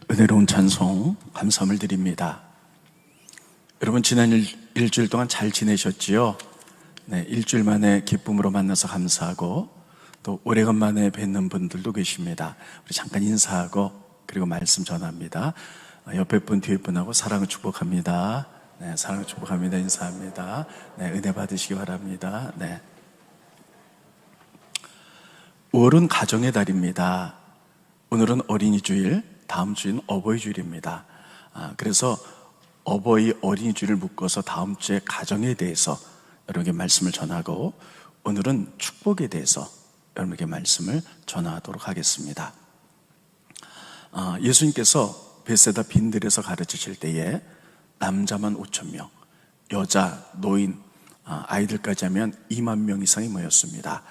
은혜로운 찬송 감사함을 드립니다. 여러분 지난 일주일 동안 잘 지내셨지요? 네, 일주일 만에 기쁨으로 만나서 감사하고 또 오래간만에 뵙는 분들도 계십니다. 우리 잠깐 인사하고 그리고 말씀 전합니다. 옆에 분 뒤에 분하고 사랑을 축복합니다. 네, 사랑을 축복합니다. 인사합니다. 네, 은혜 받으시기 바랍니다. 네. 5월은 가정의 달입니다. 오늘은 어린이 주일, 다음 주인 어버이 주일입니다. 그래서 어버이 어린이 주일을 묶어서 다음 주에 가정에 대해서 여러분에게 말씀을 전하고 오늘은 축복에 대해서 여러분에게 말씀을 전하도록 하겠습니다. 예수님께서 베세다 빈들에서 가르치실 때에 남자만 5,000명, 여자, 노인, 아이들까지 하면 2만 명 이상이 모였습니다.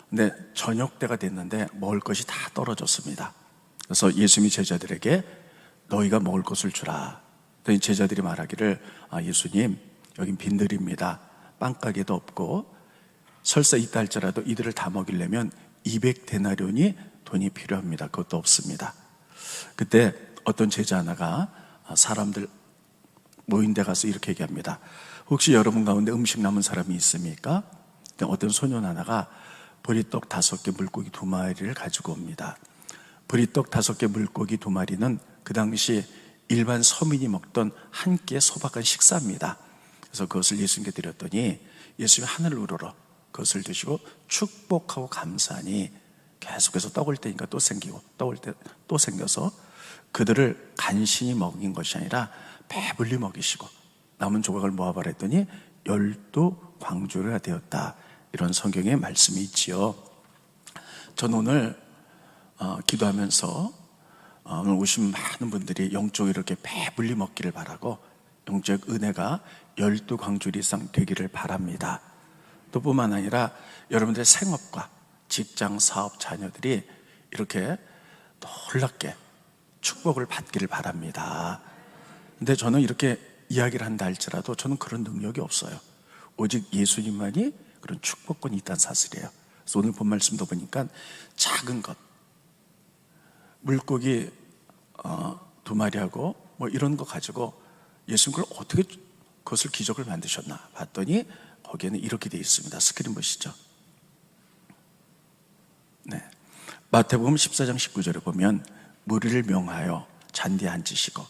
근데 저녁 때가 됐는데 먹을 것이 다 떨어졌습니다. 그래서 예수님이 제자들에게 너희가 먹을 것을 주라. 그랬더니 제자들이 말하기를 예수님 여긴 빈들입니다. 빵가게도 없고 설사 있다 할지라도 이들을 다 먹이려면 200데나리온이 돈이 필요합니다. 그것도 없습니다. 그때 어떤 제자 하나가 사람들 모인 데 가서 이렇게 얘기합니다. 혹시 여러분 가운데 음식 남은 사람이 있습니까? 어떤 소년 하나가 보리떡 5개 물고기 2마리를 가지고 옵니다. 보리떡 5개 물고기 2마리는 그 당시 일반 서민이 먹던 한 끼의 소박한 식사입니다. 그래서 그것을 예수님께 드렸더니 예수님이 하늘을 우러러 그것을 드시고 축복하고 감사하니 계속해서 떡을 때니까 또 생기고 떡을 때 또 생겨서 그들을 간신히 먹인 것이 아니라 배불리 먹이시고 남은 조각을 모아버렸더니 12광주리가 되었다. 이런 성경의 말씀이 있지요. 저는 오늘 기도하면서 오늘 오신 많은 분들이 영적으로 이렇게 배불리 먹기를 바라고 영적 은혜가 12광주리 이상 되기를 바랍니다. 또 뿐만 아니라 여러분들의 생업과 직장, 사업, 자녀들이 이렇게 놀랍게 축복을 받기를 바랍니다. 근데 저는 이렇게 이야기를 한다 할지라도 저는 그런 능력이 없어요. 오직 예수님만이 그런 축복권이 있다는 사실이에요. 그래서 오늘 본 말씀도 보니까 작은 것, 물고기 2마리하고 뭐 이런 거 가지고 예수님 그걸 어떻게 그것을 기적을 만드셨나 봤더니 거기에는 이렇게 되어 있습니다. 스크린 보시죠. 네. 마태복음 14장 19절에 보면 무리를 명하여 잔디에 앉으시고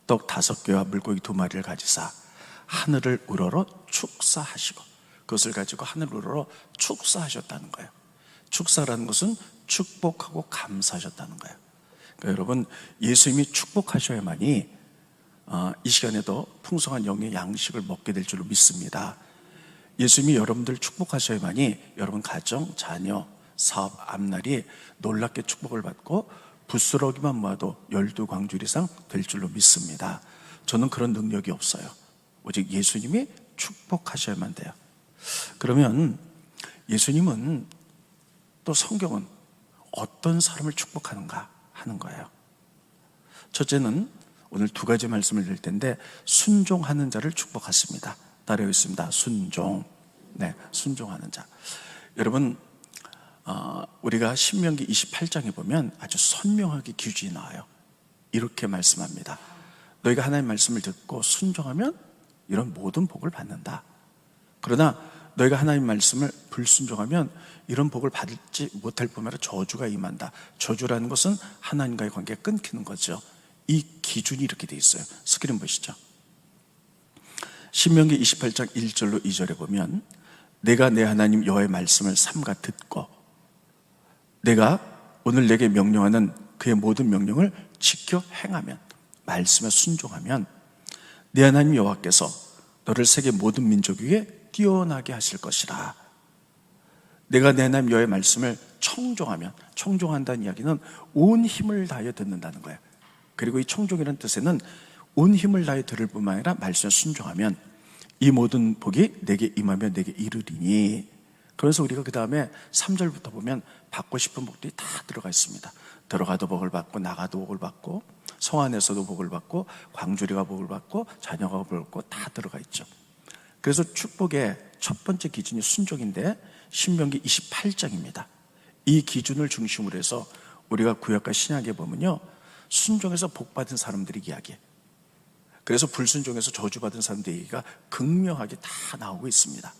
떡 5개와 물고기 2마리를 가지사 하늘을 우러러 축사하시고 그것을 가지고 하늘을 우러러 축사하셨다는 거예요. 축사라는 것은 축복하고 감사하셨다는 거예요. 그러니까 여러분 예수님이 축복하셔야만이 이 시간에도 풍성한 영의 양식을 먹게 될 줄로 믿습니다. 예수님이 여러분들 축복하셔야만이 여러분 가정, 자녀, 사업, 앞날이 놀랍게 축복을 받고 부스러기만 모아도 12광주리 이상 될 줄로 믿습니다. 저는 그런 능력이 없어요. 오직 예수님이 축복하셔야만 돼요. 그러면 예수님은 또 성경은 어떤 사람을 축복하는가 하는 거예요. 첫째는 오늘 2가지 말씀을 드릴 텐데 순종하는 자를 축복하십니다. 따라해 있습니다. 순종. 네, 순종하는 자. 여러분 우리가 신명기 28장에 보면 아주 선명하게 기준이 나와요. 이렇게 말씀합니다. 너희가 하나님의 말씀을 듣고 순종하면 이런 모든 복을 받는다. 그러나 너희가 하나님의 말씀을 불순종하면 이런 복을 받지 못할 뿐만 아니라 저주가 임한다. 저주라는 것은 하나님과의 관계가 끊기는 거죠. 이 기준이 이렇게 돼 있어요. 스크린 보시죠. 신명기 28장 1절로 2절에 보면 내가 내 하나님 여호와의 말씀을 삼가 듣고 내가 오늘 내게 명령하는 그의 모든 명령을 지켜 행하면 말씀에 순종하면 내 하나님 여호와께서 너를 세계 모든 민족 위에 뛰어나게 하실 것이라. 내가 내 하나님 여호와의 말씀을 청종하면, 청종한다는 이야기는 온 힘을 다하여 듣는다는 거예요. 그리고 이 청종이라는 뜻에는 온 힘을 다하여 들을 뿐만 아니라 말씀에 순종하면 이 모든 복이 내게 임하며 내게 이르리니. 그래서 우리가 그 다음에 3절부터 보면 받고 싶은 복들이 다 들어가 있습니다. 들어가도 복을 받고 나가도 복을 받고 성 안에서도 복을 받고 광주리가 복을 받고 자녀가 복을 받고 다 들어가 있죠. 그래서 축복의 첫 번째 기준이 순종인데 신명기 28장입니다. 이 기준을 중심으로 해서 우리가 구약과 신약에 보면요 순종해서 복받은 사람들의 이야기, 그래서 불순종해서 저주받은 사람들의 얘기가 극명하게 다 나오고 있습니다.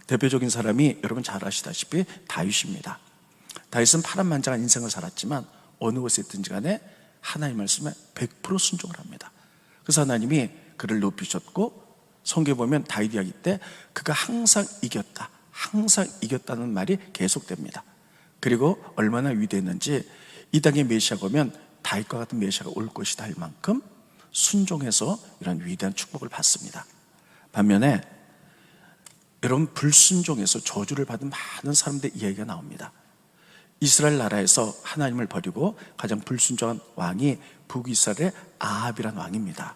대표적인 사람이 여러분 잘 아시다시피 다윗입니다. 다윗은 파란만장한 인생을 살았지만 어느 곳에 있든지 간에 하나님 말씀에 100% 순종을 합니다. 그래서 하나님이 그를 높이셨고, 성경에 보면 다윗 이야기 때 그가 항상 이겼다, 항상 이겼다는 말이 계속됩니다. 그리고 얼마나 위대했는지, 이 땅에 메시아가 오면 다윗과 같은 메시아가 올 것이다 할 만큼 순종해서 이런 위대한 축복을 받습니다. 반면에 여러분, 불순종해서 저주를 받은 많은 사람들의 이야기가 나옵니다. 이스라엘 나라에서 하나님을 버리고 가장 불순종한 왕이 북이스라엘의 아합이라는 왕입니다.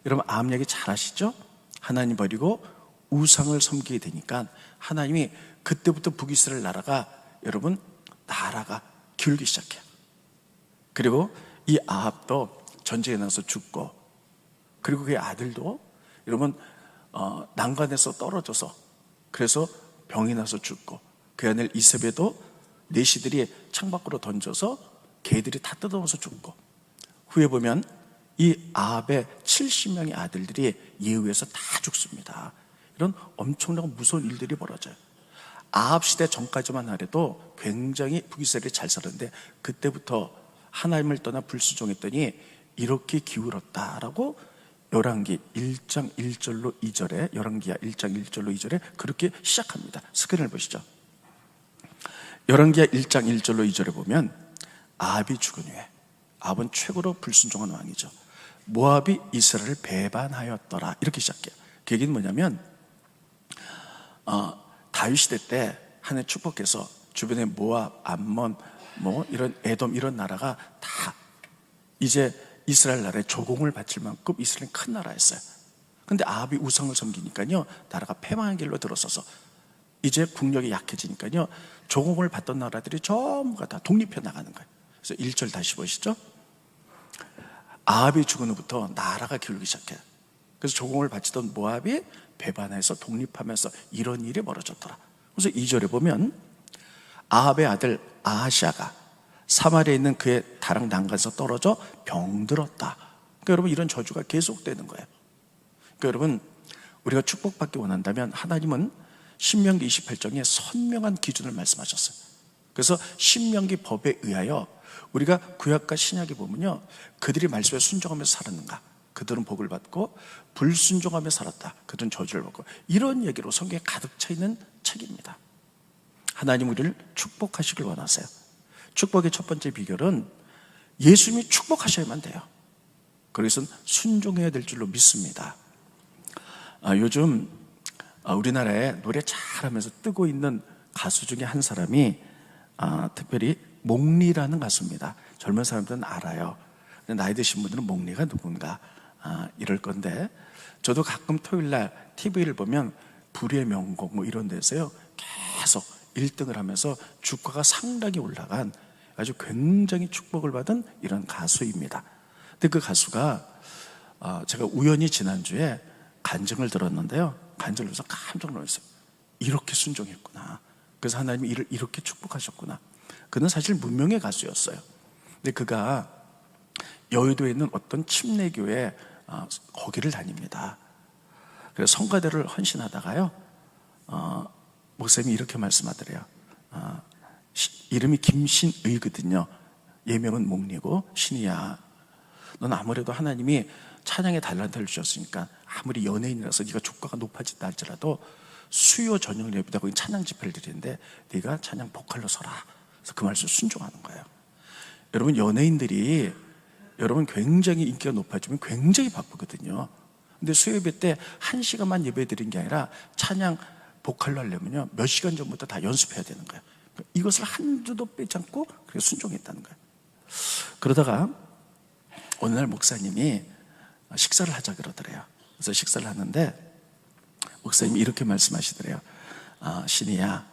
여러분, 아합 얘기 잘 아시죠? 하나님 버리고 우상을 섬기게 되니까 하나님이 그때부터 북이스라엘 나라가, 여러분, 나라가 기울기 시작해요. 그리고 이 아합도 전쟁에 나서 죽고, 그리고 그의 아들도 여러분 난간에서 떨어져서, 그래서 병이 나서 죽고, 그 아들 이세벨도 내시들이 창밖으로 던져서 개들이 다 뜯어먹어서 죽고, 후에 보면 이 아합의 70명의 아들들이 예후에서 다 죽습니다. 이런 엄청나고 무서운 일들이 벌어져요. 아합 시대 전까지만 하래도 굉장히 북이스라엘이 잘 살았는데, 그때부터 하나님을 떠나 불순종했더니 이렇게 기울었다라고 열왕기 1장 1절로 2절에, 열왕기야 1장 1절로 2절에 그렇게 시작합니다. 스크린을 보시죠. 열왕기야 1장 1절로 2절에 보면 아합이 죽은 후에, 아합은 최고로 불순종한 왕이죠. 모압이 이스라엘을 배반하였더라, 이렇게 시작해요. 그 얘기는 뭐냐면 다윗 시대 때 하나님 축복해서 주변에 모압, 암몬, 이런 에돔, 이런 나라가 다 이제 이스라엘 나라에 조공을 바칠 만큼 이스라엘은 큰 나라였어요. 근데 아합이 우상을 섬기니까요, 나라가 패망의 길로 들어서서 이제 국력이 약해지니까요, 조공을 받던 나라들이 전부가 다 독립해 나가는 거예요. 그래서 1절 다시 보시죠. 아합이 죽은 후부터 나라가 기울기 시작해요. 그래서 조공을 바치던 모압이 배반해서 독립하면서 이런 일이 벌어졌더라. 그래서 2절에 보면 아합의 아들 아하시아가 사마리아에 있는 그의 다락 난간에서 떨어져 병들었다. 그러니까 여러분, 이런 저주가 계속되는 거예요. 그러니까 여러분, 우리가 축복받기 원한다면 하나님은 신명기 28장에 선명한 기준을 말씀하셨어요. 그래서 신명기 법에 의하여 우리가 구약과 신약에 보면요, 그들이 말씀에 순종하면서 살았는가, 그들은 복을 받고, 불순종하며 살았다, 그들은 저주를 받고, 이런 얘기로 성경에 가득 차 있는 책입니다. 하나님 우리를 축복하시길 원하세요. 축복의 첫 번째 비결은 예수님이 축복하셔야만 돼요. 그래서 순종해야 될 줄로 믿습니다. 요즘 우리나라에 노래 잘하면서 뜨고 있는 가수 중에 한 사람이 특별히 몽리라는 가수입니다. 젊은 사람들은 알아요. 나이 드신 분들은 몽리가 누군가 이럴 건데, 저도 가끔 토요일날 TV를 보면 불의 명곡 이런 데서요 계속 1등을 하면서 주가가 상당히 올라간 아주 굉장히 축복을 받은 이런 가수입니다. 근데 그 가수가 제가 우연히 지난주에 간증을 들었는데요, 간증을 들어서 깜짝 놀랐어요. 이렇게 순종했구나. 그래서 하나님이 이를 이렇게 축복하셨구나. 그는 사실 무명의 가수였어요. 근데 그가 여의도에 있는 어떤 침례교회 거기를 다닙니다. 그래서 성가대를 헌신하다가요, 목사님이 이렇게 말씀하더래요. 이름이 김신의거든요. 예명은 몽리고, 신이야, 넌 아무래도 하나님이 찬양의 달란트를 주셨으니까 아무리 연예인이라서 네가 주가가 높아진다 할지라도 수요 저녁 예배다 거기 찬양 집회를 드리는데 네가 찬양 보컬로 서라. 그래서 그 말씀 순종하는 거예요. 여러분, 연예인들이 여러분 굉장히 인기가 높아지면 굉장히 바쁘거든요. 근데 수요 예배 때 1시간만 예배 드린 게 아니라 찬양 보컬로 하려면요 몇 시간 전부터 다 연습해야 되는 거예요. 이것을 한주도 빼지 않고 그렇게 순종했다는 거예요. 그러다가 어느 날 목사님이 식사를 하자 그러더래요. 그래서 식사를 하는데 목사님이 이렇게 말씀하시더래요. 신이야,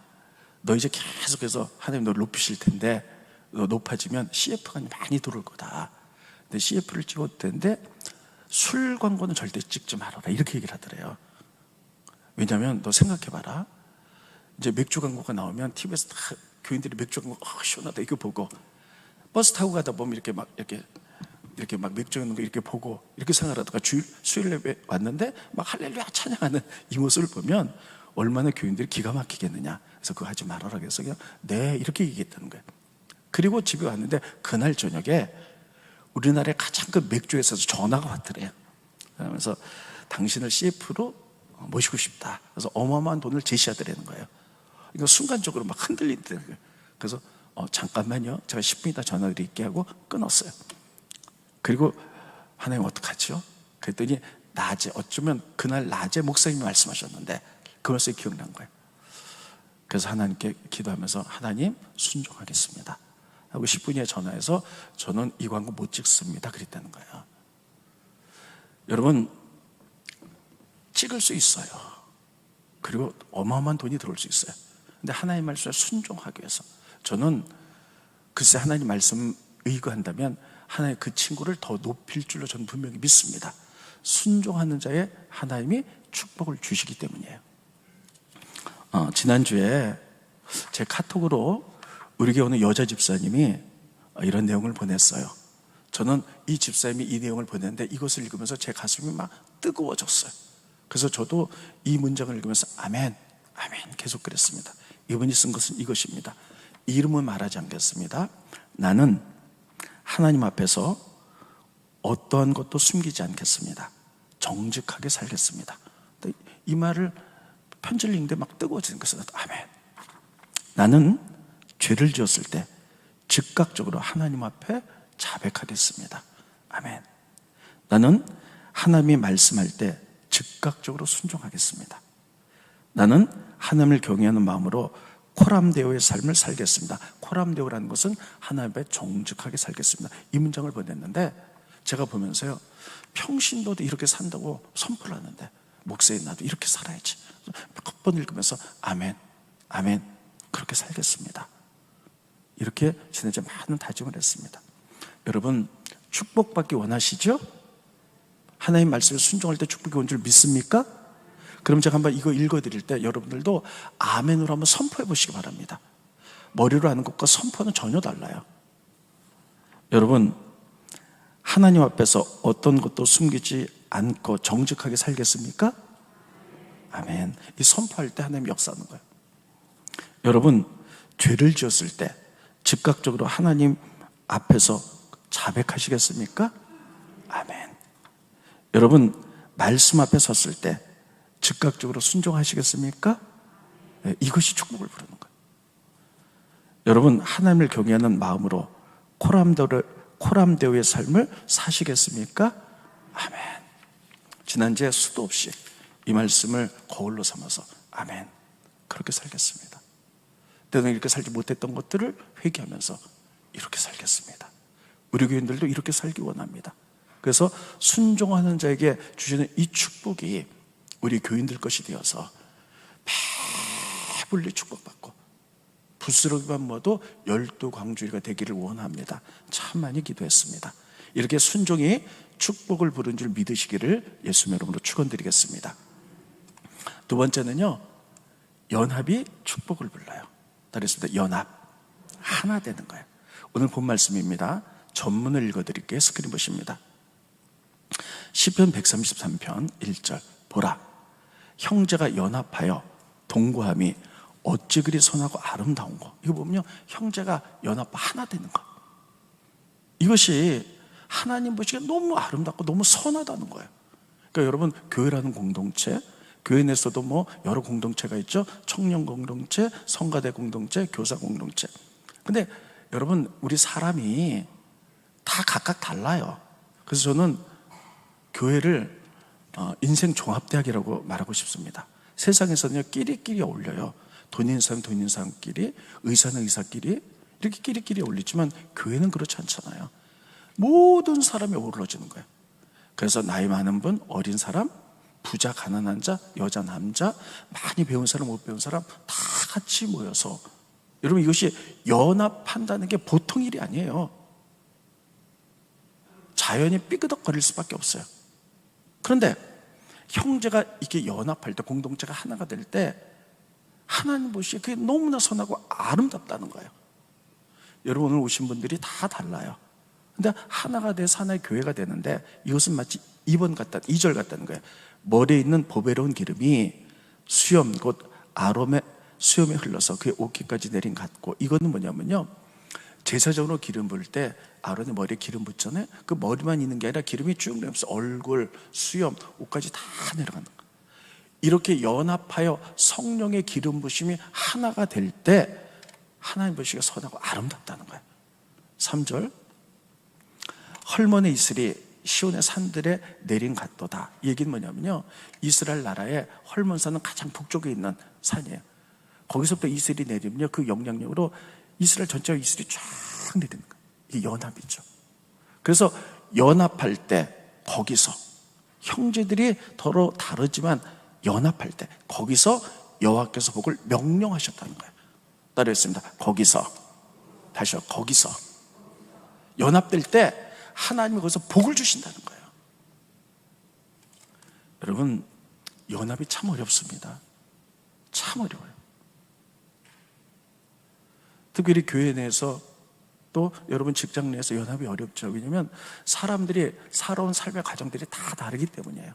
너 이제 계속해서 하나님 너 높이실 텐데, 너 높아지면 CF가 많이 들어올 거다. 근데 CF를 찍어도 되는데 술 광고는 절대 찍지 말아라, 이렇게 얘기를 하더래요. 왜냐하면 너 생각해봐라, 이제 맥주 광고가 나오면 TV에서 다 교인들이 맥주 광고 시원하다 이거 보고 버스 타고 가다 보면 이렇게 막 이렇게 이렇게 막 맥주 있는 거 이렇게 보고 이렇게 생활하다가 수요일 예배 왔는데 막 할렐루야 찬양하는 이 모습을 보면 얼마나 교인들이 기가 막히겠느냐. 그래서 그거 하지 말아라 그래서 그냥 네 이렇게 얘기했다는 거예요. 그리고 집에 왔는데 그날 저녁에 우리나라의 가장 큰 맥주 회사에서 전화가 왔더래요. 그러면서 당신을 CF로 모시고 싶다. 그래서 어마어마한 돈을 제시하더라는 거예요. 이거 순간적으로 막 흔들린다는 거예요. 그래서 잠깐만요. 제가 10분 있다 전화 드릴게 하고 끊었어요. 그리고 하나님 어떡하죠? 그랬더니 낮에 어쩌면 그날 낮에 목사님이 말씀하셨는데 그 말씀이 기억난 거예요. 그래서 하나님께 기도하면서 하나님 순종하겠습니다 하고 10분 후에 전화해서 저는 이 광고 못 찍습니다 그랬다는 거예요. 여러분 찍을 수 있어요. 그리고 어마어마한 돈이 들어올 수 있어요. 근데 하나님 말씀에 순종하기 위해서 저는 글쎄 하나님 말씀 의거한다면 하나님 그 친구를 더 높일 줄로 저는 분명히 믿습니다. 순종하는 자에 하나님이 축복을 주시기 때문이에요. 지난주에 제 카톡으로 우리 교회 오는 여자 집사님이 이런 내용을 보냈어요. 저는 이 집사님이 이 내용을 보냈는데 이것을 읽으면서 제 가슴이 막 뜨거워졌어요. 그래서 저도 이 문장을 읽으면서 아멘, 아멘 계속 그랬습니다. 이분이 쓴 것은 이것입니다. 이름은 말하지 않겠습니다. 나는 하나님 앞에서 어떠한 것도 숨기지 않겠습니다. 정직하게 살겠습니다. 이 말을 편지를 읽는데 막 뜨거워지는 것은 아멘. 나는 죄를 지었을 때 즉각적으로 하나님 앞에 자백하겠습니다. 아멘. 나는 하나님이 말씀할 때 즉각적으로 순종하겠습니다. 나는 하나님을 경외하는 마음으로 코람데오의 삶을 살겠습니다. 코람데오라는 것은 하나님 앞에 정직하게 살겠습니다. 이 문장을 보냈는데 제가 보면서요, 평신도도 이렇게 산다고 선포를 하는데 목사인 나도 이렇게 살아야지. 몇 번 읽으면서 아멘, 아멘 그렇게 살겠습니다. 이렇게 지난주에 많은 다짐을 했습니다. 여러분 축복받기 원하시죠? 하나님 말씀에 순종할 때 축복이 온 줄 믿습니까? 그럼 제가 한번 이거 읽어드릴 때 여러분들도 아멘으로 한번 선포해 보시기 바랍니다. 머리로 하는 것과 선포는 전혀 달라요. 여러분 하나님 앞에서 어떤 것도 숨기지 않고 정직하게 살겠습니까? 아멘. 이 선포할 때 하나님 역사하는 거예요. 여러분 죄를 지었을 때 즉각적으로 하나님 앞에서 자백하시겠습니까? 아멘. 여러분 말씀 앞에 섰을 때 즉각적으로 순종하시겠습니까? 네, 이것이 축복을 부르는 거예요. 여러분 하나님을 경외하는 마음으로 코람데오의 삶을 사시겠습니까? 아멘. 지난주에 수도 없이 이 말씀을 거울로 삼아서 아멘 그렇게 살겠습니다. 때로는 이렇게 살지 못했던 것들을 회개하면서 이렇게 살겠습니다. 우리 교인들도 이렇게 살기 원합니다. 그래서 순종하는 자에게 주시는 이 축복이 우리 교인들 것이 되어서 배불리 축복받고 부스러기만 모도 12광주리가 되기를 원합니다. 참 많이 기도했습니다. 이렇게 순종이 축복을 부른 줄 믿으시기를 예수님 이름으로 축원드리겠습니다. 두 번째는요, 연합이 축복을 불러요. 따르겠습니다. 연합, 하나 되는 거예요. 오늘 본 말씀입니다. 전문을 읽어드릴게요. 스크린 보십니다. 시편 133편 1절 보라, 형제가 연합하여 동거함이 어찌 그리 선하고 아름다운 거. 이거 보면요, 형제가 연합 하나 되는 거. 이것이 하나님 보시기에 너무 아름답고 너무 선하다는 거예요. 그러니까 여러분 교회라는 공동체, 교회 내에서도 뭐 여러 공동체가 있죠. 청년 공동체, 성가대 공동체, 교사 공동체. 근데 여러분 우리 사람이 다 각각 달라요. 그래서 저는 교회를 인생 종합대학이라고 말하고 싶습니다. 세상에서는요 끼리끼리 어울려요. 돈 있는 사람 돈 있는 사람끼리, 의사는 의사끼리 이렇게 끼리끼리 어울리지만 교회는 그렇지 않잖아요. 모든 사람이 어우러지는 거예요. 그래서 나이 많은 분, 어린 사람, 부자, 가난한 자, 여자, 남자, 많이 배운 사람, 못 배운 사람 다 같이 모여서, 여러분 이것이 연합한다는 게 보통 일이 아니에요. 자연이 삐그덕거릴 수밖에 없어요. 그런데 형제가 이렇게 연합할 때, 공동체가 하나가 될 때 하나님 보시기에 그게 너무나 선하고 아름답다는 거예요. 여러분 오늘 오신 분들이 다 달라요. 근데 하나가 돼서 하나의 교회가 되는데 이것은 마치 2절 같다는 거예요. 머리에 있는 보배로운 기름이 수염 곧 아롬의 수염에 흘러서 그의 옷깃까지 내린 같고, 이거는 뭐냐면요, 제사적으로 기름 부을 때 아론의 머리에 기름 붓잖아요. 그 머리만 있는 게 아니라 기름이 쭉 내면서 얼굴, 수염, 옷까지 다 내려가는 거예요. 이렇게 연합하여 성령의 기름 부심이 하나가 될 때 하나님 보시기에 선하고 아름답다는 거예요. 3절, 헐몬의 이슬이 시온의 산들에 내린 같도다. 이 얘기는 뭐냐면요, 이스라엘 나라의 헐몬산은 가장 북쪽에 있는 산이에요. 거기서부터 이슬이 내리면요, 그 영향력으로 이스라엘 전체가 이슬이 쫙 내리는 거예요. 이게 연합이죠. 그래서 연합할 때 거기서 형제들이 서로 다르지만 연합할 때 거기서 여호와께서 복을 명령하셨다는 거예요. 따르겠습니다. 거기서, 다시요, 거기서 연합될 때 하나님이 거기서 복을 주신다는 거예요. 여러분, 연합이 참 어렵습니다. 참 어려워요. 특별히 교회 내에서, 또 여러분 직장 내에서 연합이 어렵죠. 왜냐하면 사람들이 살아온 삶의 과정들이 다 다르기 때문이에요.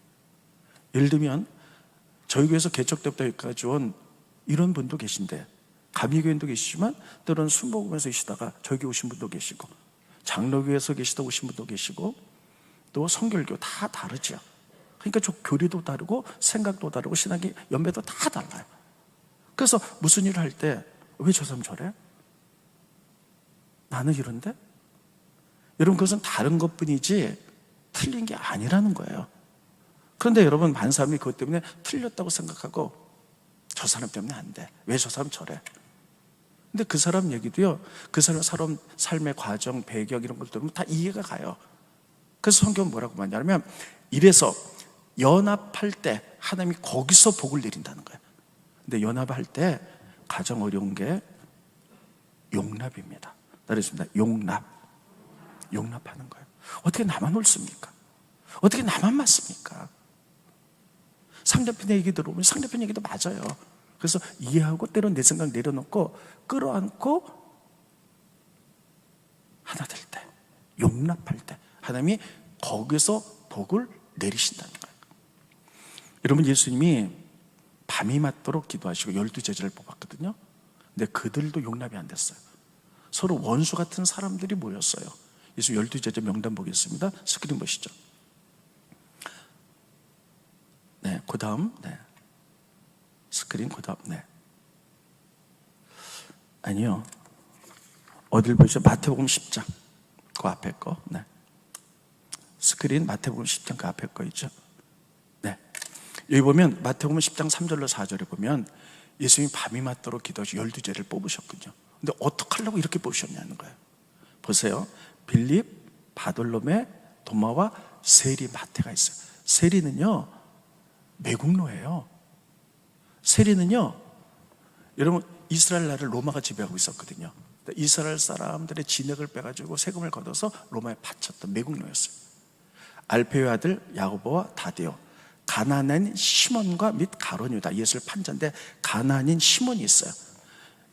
예를 들면 저희 교회에서 개척 때부터 여기까지 온 이런 분도 계신데, 감리교인도 계시지만 때로는 순복음에서 계시다가 저기 오신 분도 계시고, 장로교에서 계시다 오신 분도 계시고, 또 성결교 다 다르죠. 그러니까 저 교리도 다르고 생각도 다르고 신학의 연배도 다 달라요. 그래서 무슨 일을 할 때 왜 저 사람 저래? 나는 이런데? 여러분, 그것은 다른 것뿐이지 틀린 게 아니라는 거예요. 그런데 여러분, 많은 사람이 그것 때문에 틀렸다고 생각하고 저 사람 때문에 안 돼, 왜 저 사람 저래? 근데 그 사람 얘기도요, 그 사람 살아온 삶의 과정, 배경 이런 걸 들으면 다 이해가 가요. 그래서 성경은 뭐라고 말하냐면, 이래서 연합할 때 하나님이 거기서 복을 내린다는 거예요. 근데 연합할 때 가장 어려운 게 용납입니다. 따르겠습니다. 용납하는 거예요. 어떻게 나만 옳습니까? 어떻게 나만 맞습니까? 상대편 얘기 들어보면 상대편 얘기도 맞아요. 그래서 이해하고 때론 내 생각 내려놓고 끌어안고 하나 될 때, 용납할 때 하나님이 거기서 복을 내리신다는 거예요. 여러분, 예수님이 밤이 맞도록 기도하시고 12제자를 뽑았거든요. 근데 그들도 용납이 안 됐어요. 서로 원수 같은 사람들이 모였어요. 예수 12제자 명단 보겠습니다. 스크린 보시죠. 네, 그 다음, 네. 스크린, 그 다음, 네. 아니요. 어딜 보시죠? 마태복음 10장. 그 앞에 거, 네. 스크린, 마태복음 10장 그 앞에 거 있죠? 네. 여기 보면, 마태복음 10장 3절로 4절에 보면, 예수님이 밤이 맞도록 기도하시고 12제를 뽑으셨거든요. 근데 어떻게 하려고 이렇게 뽑으셨냐는 거예요. 보세요. 빌립, 바돌로메, 도마와 세리, 마태가 있어요. 세리는요, 매국노예요. 세리는요, 여러분, 이스라엘 나라를 로마가 지배하고 있었거든요. 이스라엘 사람들의 진액을 빼가지고 세금을 걷어서 로마에 바쳤던 매국노였어요. 알페의 아들 야고보와 다데오, 가나안인 시몬과 및 가론유다, 예수를 판자인데 가나안인 시몬이 있어요.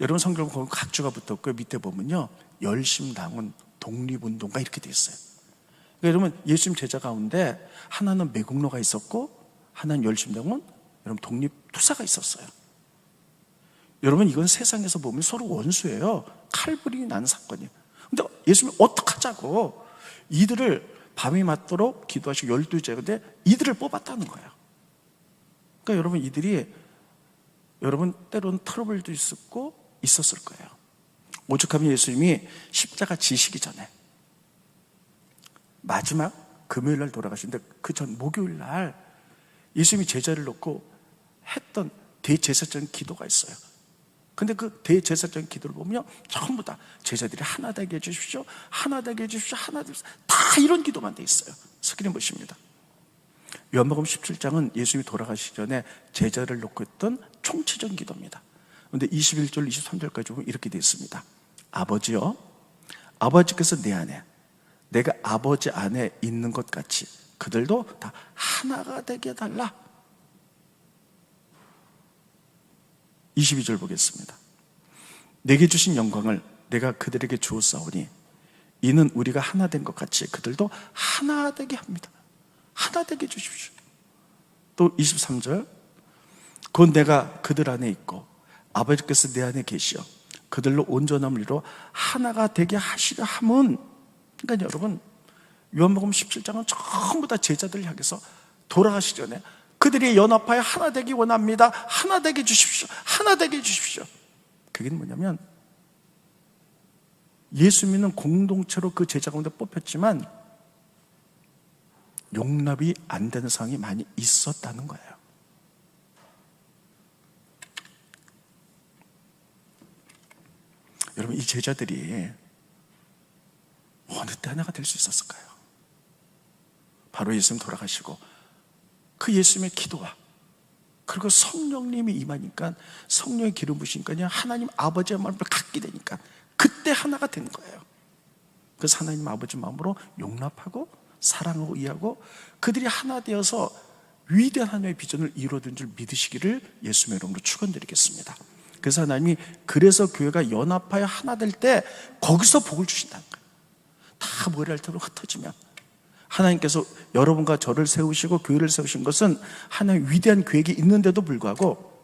여러분, 성경 보면 각주가 붙었고 밑에 보면요, 열심당원, 독립운동가 이렇게 돼 있어요. 그러니까 여러분, 예수님 제자 가운데 하나는 매국노가 있었고 하나는 열심당원, 여러분 독립투사가 있었어요. 여러분, 이건 세상에서 보면 서로 원수예요. 칼불이 난 사건이에요. 근데 예수님이 어떡하자고 이들을 밤이 맞도록 기도하시고 12제인데 이들을 뽑았다는 거예요. 그러니까 여러분, 이들이 여러분 때로는 트러블도 있었을 거예요. 오죽하면 예수님이 십자가 지시기 전에 마지막 금요일날 돌아가시는데 그 전 목요일날 예수님이 제자를 놓고 했던 대제사적인 기도가 있어요. 근데 그 대제사적인 기도를 보면 전부 다 제자들이 하나 되게 해주십시오, 하나 되게 해주십시오, 하나 되게 해주십시오, 다 이런 기도만 돼 있어요. 스크린 보십니다. 요한복음 17장은 예수님이 돌아가시기 전에 제자를 놓고 했던 총체적인 기도입니다. 그런데 21절 23절까지 보면 이렇게 되어 있습니다. 아버지여, 아버지께서 내 안에, 내가 아버지 안에 있는 것 같이 그들도 다 하나가 되게 해달라. 22절 보겠습니다. 내게 주신 영광을 내가 그들에게 주었사오니 이는 우리가 하나 된 것 같이 그들도 하나 되게 합니다. 하나 되게 해주십시오. 또 23절, 곧 내가 그들 안에 있고 아버지께서 내 안에 계시어 그들로 온전함을 이루어 하나가 되게 하시려 함은, 그러니까 여러분, 요한복음 17장은 전부 다 제자들을 향해서 돌아가시기 전에 그들이 연합하여 하나 되기 원합니다. 하나 되게 해주십시오. 하나 되게 해주십시오. 그게 뭐냐면, 예수 믿는 공동체로 그 제자 가운데 뽑혔지만 용납이 안 되는 상황이 많이 있었다는 거예요. 여러분, 이 제자들이 어느 때 하나가 될 수 있었을까요? 바로 예수님 돌아가시고 그 예수님의 기도와 그리고 성령님이 임하니까, 성령의 기름 부으시니까 그냥 하나님 아버지의 마음을 갖게 되니까 그때 하나가 된 거예요. 그래서 하나님 아버지 마음으로 용납하고 사랑하고 이해하고 그들이 하나 되어서 위대한 하나님의 비전을 이루어든 줄 믿으시기를 예수님의 이름으로 축원드리겠습니다. 그래서 하나님이, 그래서 교회가 연합하여 하나 될 때 거기서 복을 주신다는 거예요. 다 머리알처럼 흩어지면, 하나님께서 여러분과 저를 세우시고 교회를 세우신 것은 하나님의 위대한 계획이 있는데도 불구하고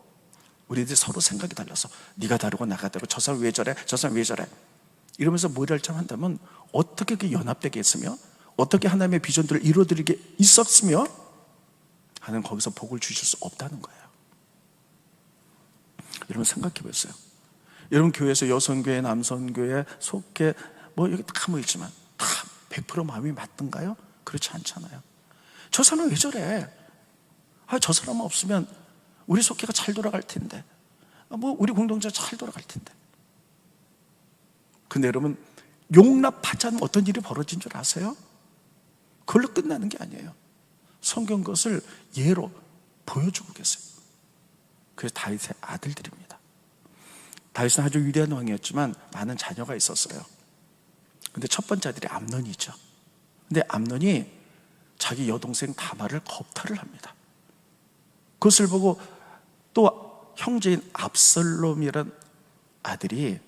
우리들이 서로 생각이 달라서 네가 다르고 나가 다르고 저 사람 왜 저래, 저 사람 왜 저래 이러면서 머리알처럼 한다면 어떻게 그게 연합되게 했으며 어떻게 하나님의 비전들을 이루어드리게 있었으며 하나님 거기서 복을 주실 수 없다는 거예요. 여러분 생각해 보세요. 여러분 교회에서 여성교회, 남성교회, 속회 뭐 여기 다 모이지만 다 100% 마음이 맞던가요? 그렇지 않잖아요. 저 사람 왜 저래? 저 사람 없으면 우리 속회가 잘 돌아갈 텐데, 뭐 우리 공동체가 잘 돌아갈 텐데. 근데 여러분, 용납하지 않으면 어떤 일이 벌어진 줄 아세요? 그걸로 끝나는 게 아니에요. 성경 것을 예로 보여주고 계세요. 그래서 다윗의 아들들입니다. 다윗은 아주 위대한 왕이었지만 많은 자녀가 있었어요. 근데 첫 번째 아들이 암논이죠. 근데 암논이 자기 여동생 다말을 겁탈을 합니다. 그것을 보고 또 형제인 압살롬이란 아들이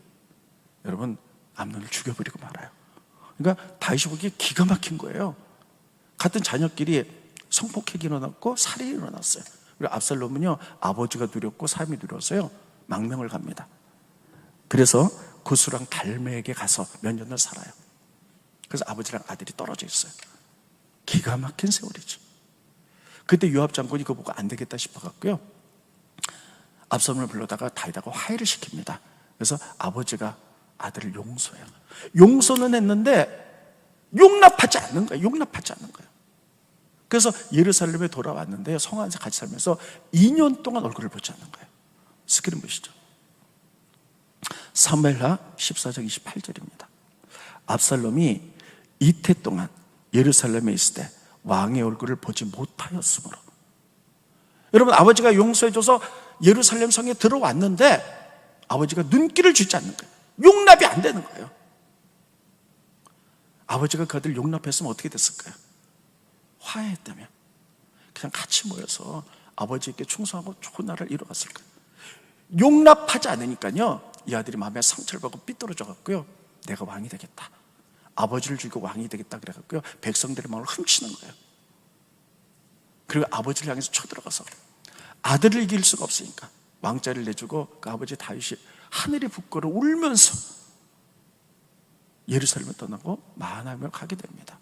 여러분 암논을 죽여버리고 말아요. 그러니까 다윗이 보기에 기가 막힌 거예요. 같은 자녀끼리 성폭행이 일어났고 살인이 일어났어요. 그리고 압살롬은요, 아버지가 두렵고 삶이 두려워서요 망명을 갑니다. 그래서 구스랑 달메에게 가서 몇 년을 살아요. 그래서 아버지랑 아들이 떨어져 있어요. 기가 막힌 세월이죠. 그때 요압 장군이 그거 보고 안 되겠다 싶어갖고요, 압살롬을 불러다가 다윗하고 화해를 시킵니다. 그래서 아버지가 아들을 용서해요. 용서는 했는데 용납하지 않는 거예요. 용납하지 않는 거예요. 그래서 예루살렘에 돌아왔는데 성 안에서 같이 살면서 2년 동안 얼굴을 보지 않는 거예요. 스크린 보시죠. 사무엘하 14장 28절입니다. 압살롬이 이태 동안 예루살렘에 있을 때 왕의 얼굴을 보지 못하였으므로. 여러분, 아버지가 용서해줘서 예루살렘 성에 들어왔는데 아버지가 눈길을 주지 않는 거예요. 용납이 안 되는 거예요. 아버지가 그 아들 용납했으면 어떻게 됐을까요? 화해했다면 그냥 같이 모여서 아버지에게 충성하고 좋은 나라를 이뤄갔을 거예요. 용납하지 않으니까요, 이 아들이 마음에 상처를 받고 삐뚤어져 갖고요, 내가 왕이 되겠다, 아버지를 죽이고 왕이 되겠다 그래 갖고요, 백성들의 마음을 훔치는 거예요. 그리고 아버지를 향해서 쳐들어가서 아들을 이길 수가 없으니까 왕자를 내주고 그 아버지 다윗이 하늘이 부끄러 울면서 예루살렘을 떠나고 마하나임을 가게 됩니다.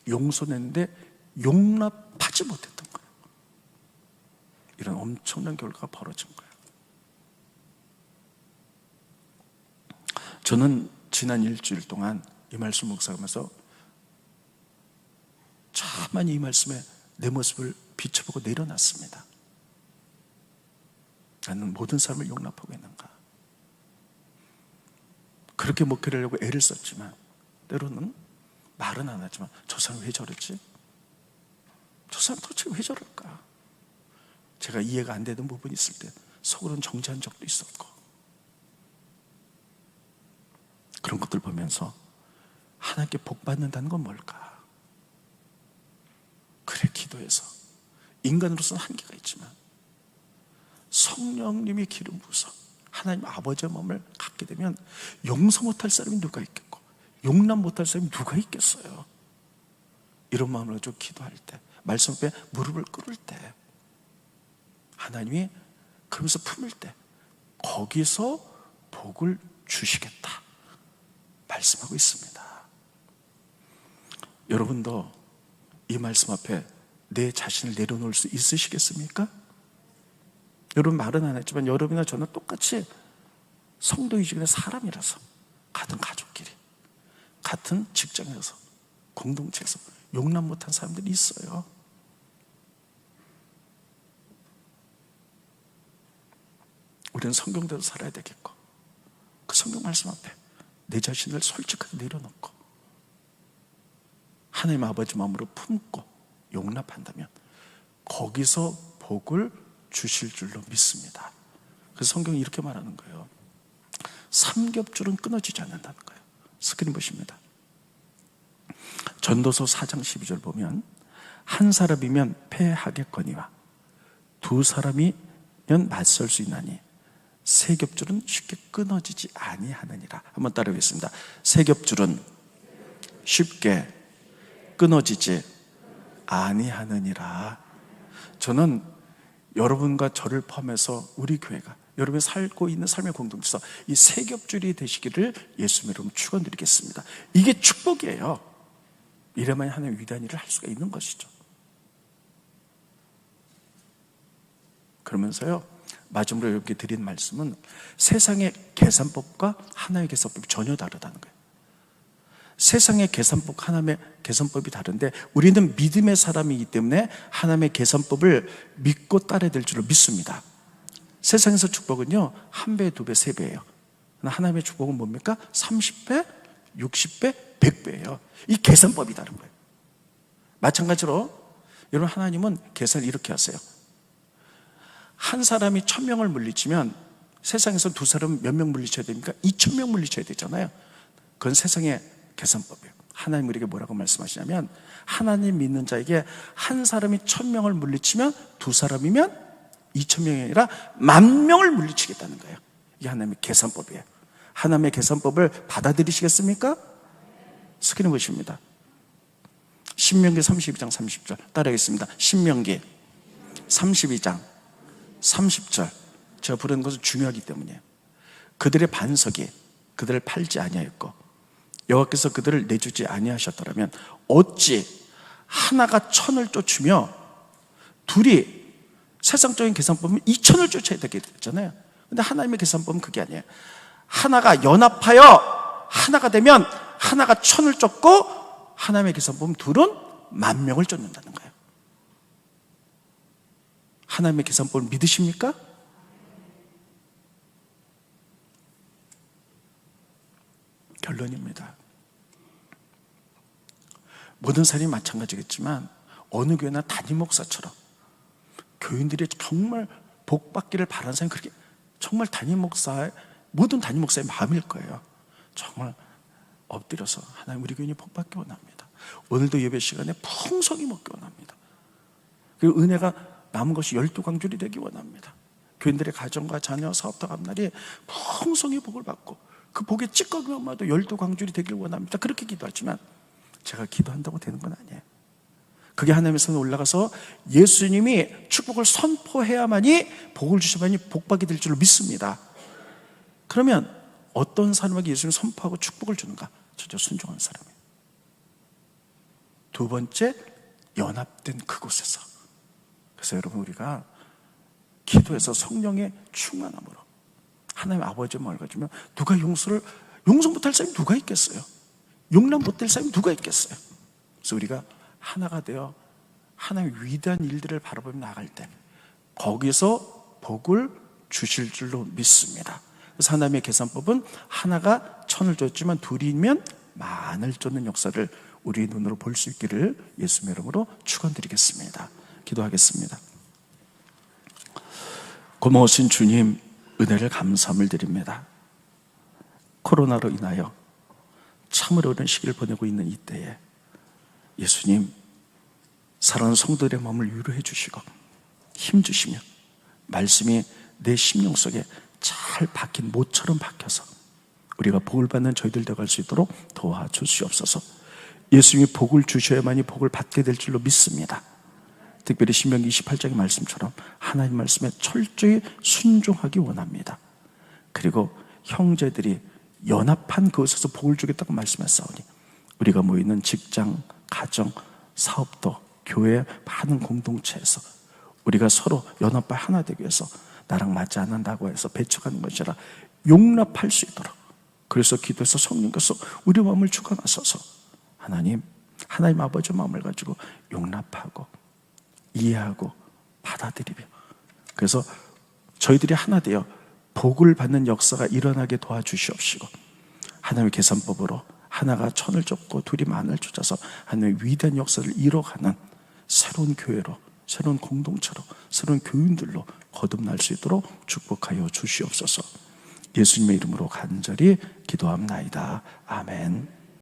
용서냈는데 용납하지 못했던 거예요. 이런 엄청난 결과가 벌어진 거예요. 저는 지난 일주일 동안 이 말씀 묵상하면서 참 많이 이 말씀에 내 모습을 비춰보고 내려놨습니다. 나는 모든 사람을 용납하고 있는가? 그렇게 목회를 하려고 애를 썼지만 때로는 말은 안 하지만 저 사람 왜 저랬지? 저 사람 도대체 왜 저럴까? 제가 이해가 안 되는 부분이 있을 때 속으로는 정죄한 적도 있었고, 그런 것들 보면서 하나님께 복 받는다는 건 뭘까? 그래, 기도해서 인간으로서는 한계가 있지만 성령님이 기름 부어서 하나님 아버지의 마음을 갖게 되면 용서 못할 사람이 누가 있겠고 용납 못할 사람이 누가 있겠어요? 이런 마음으로 좀 기도할 때, 말씀 앞에 무릎을 꿇을 때, 하나님이 그러면서 품을 때 거기서 복을 주시겠다 말씀하고 있습니다. 여러분도 이 말씀 앞에 내 자신을 내려놓을 수 있으시겠습니까? 여러분 말은 안 했지만 여러분이나 저는 똑같이 성도이지만 사람이라서, 같은 가족끼리, 같은 직장에서, 공동체에서 용납 못한 사람들이 있어요. 우리는 성경대로 살아야 되겠고, 그 성경 말씀 앞에 내 자신을 솔직하게 내려놓고 하나님 아버지 마음으로 품고 용납한다면 거기서 복을 주실 줄로 믿습니다. 그래서 성경이 이렇게 말하는 거예요. 삼겹줄은 끊어지지 않는다는 거예요. 스크린 보십니다. 전도서 4장 12절 보면 한 사람이면 패하겠거니와 두 사람이면 맞설 수 있나니 세 겹줄은 쉽게 끊어지지 아니하느니라. 한번 따라하겠습니다. 세 겹줄은 쉽게 끊어지지 아니하느니라. 저는 여러분과 저를 포함해서 우리 교회가 여러분이 살고 있는 삶의 공동체에서 이 세 겹줄이 되시기를 예수님 이름으로 축원드리겠습니다. 이게 축복이에요. 이래만 하나님 위대한 일을 할 수가 있는 것이죠. 그러면서요, 마지막으로 여러분께 드린 말씀은 세상의 계산법과 하나님의 계산법이 전혀 다르다는 거예요. 세상의 계산법, 하나님의 계산법이 다른데 우리는 믿음의 사람이기 때문에 하나님의 계산법을 믿고 따라야 될 줄로 믿습니다. 세상에서 축복은요 1배, 2배, 3배예요. 하나님의 축복은 뭡니까? 30배, 60배, 100배예요. 이 계산법이 다른 거예요. 마찬가지로 여러분, 하나님은 계산을 이렇게 하세요. 한 사람이 1000명을 물리치면 세상에서 두 사람 몇 명 물리쳐야 됩니까? 2000명 물리쳐야 되잖아요. 그건 세상의 계산법이에요. 하나님 우리에게 뭐라고 말씀하시냐면, 하나님 믿는 자에게 한 사람이 1000명을 물리치면 두 사람이면 2000명이 아니라 10,000명을 물리치겠다는 거예요. 이게 하나님의 계산법이에요. 하나님의 계산법을 받아들이시겠습니까? 스크린 보십니다. 신명기 32장 30절 따라하겠습니다. 신명기 32장 30절. 제가 부르는 것은 중요하기 때문이에요. 그들의 반석이 그들을 팔지 아니하였고 여호와께서 그들을 내주지 아니하셨더라면 어찌 하나가 1000을 쫓으며 둘이, 세상적인 계산법은 2000을 쫓아야 되겠잖아요. 근데 하나님의 계산법은 그게 아니에요. 하나가 연합하여 하나가 되면 하나가 1000을 쫓고, 하나님의 계산법은 둘은 10,000명을 쫓는다는 거예요. 하나님의 계산법을 믿으십니까? 결론입니다. 모든 사람이 마찬가지겠지만 어느 교회나 담임 목사처럼 교인들이 정말 복 받기를 바라는 사람이 그렇게 정말 모든 담임 목사의 마음일 거예요. 정말 엎드려서 하나님 우리 교인이 복 받기 원합니다. 오늘도 예배 시간에 풍성히 먹기 원합니다. 그리고 은혜가 남은 것이 12광줄이 되기 원합니다. 교인들의 가정과 자녀, 사업과 앞날이 풍성히 복을 받고 그 복의 찌꺼기만도 12광줄이 되길 원합니다. 그렇게 기도하지만 제가 기도한다고 되는 건 아니에요. 그게 하나님의 손에 올라가서 예수님이 축복을 선포해야만이 복을 주셔야만이 복받게 될 줄로 믿습니다. 그러면 어떤 사람에게 예수님이 선포하고 축복을 주는가? 저저 순종한 사람이에요. 두 번째, 연합된 그곳에서. 그래서 여러분, 우리가 기도해서 성령의 충만함으로 하나님 아버지의 마음을 가지면 누가 용서 못할 사람이 누가 있겠어요? 용납 못할 사람이 누가 있겠어요? 그래서 우리가 하나가 되어 하나님의 위대한 일들을 바라보며 나아갈 때 거기서 복을 주실 줄로 믿습니다. 그래서 하나님의 계산법은 하나가 1000을 쫓지만 둘이면 만을 쫓는 역사를 우리의 눈으로 볼 수 있기를 예수님의 이름으로 축원드리겠습니다. 기도하겠습니다. 고마우신 주님, 은혜를 감사함을 드립니다. 코로나로 인하여 참으로 어려운 시기를 보내고 있는 이때에 예수님, 사랑하는 성도들의 마음을 위로해 주시고 힘주시며 말씀이 내 심령 속에 잘 박힌 못처럼 박혀서 우리가 복을 받는 저희들 되어갈 수 있도록 도와주시옵소서. 예수님이 복을 주셔야만이 복을 받게 될 줄로 믿습니다. 특별히 신명기 28장의 말씀처럼 하나님 말씀에 철저히 순종하기 원합니다. 그리고 형제들이 연합한 그것에서 복을 주겠다고 말씀했사오니 우리가 모이는 직장, 가정, 사업도, 교회 많은 공동체에서 우리가 서로 연합과 하나 되기 위해서 나랑 맞지 않는다고 해서 배척하는 것이 아니라 용납할 수 있도록, 그래서 기도해서 성령께서 우리 마음을 주관하셔서 하나님 아버지 마음을 가지고 용납하고 이해하고 받아들이며, 그래서 저희들이 하나 되어 복을 받는 역사가 일어나게 도와주시옵시고, 하나님의 계산법으로 하나가 천을 쫓고 둘이 만을 쫓아서 하나님의 위대한 역사를 이뤄가는 새로운 교회로, 새로운 공동체로, 새로운 교인들로 거듭날 수 있도록 축복하여 주시옵소서. 예수님의 이름으로 간절히 기도합나이다. 아멘.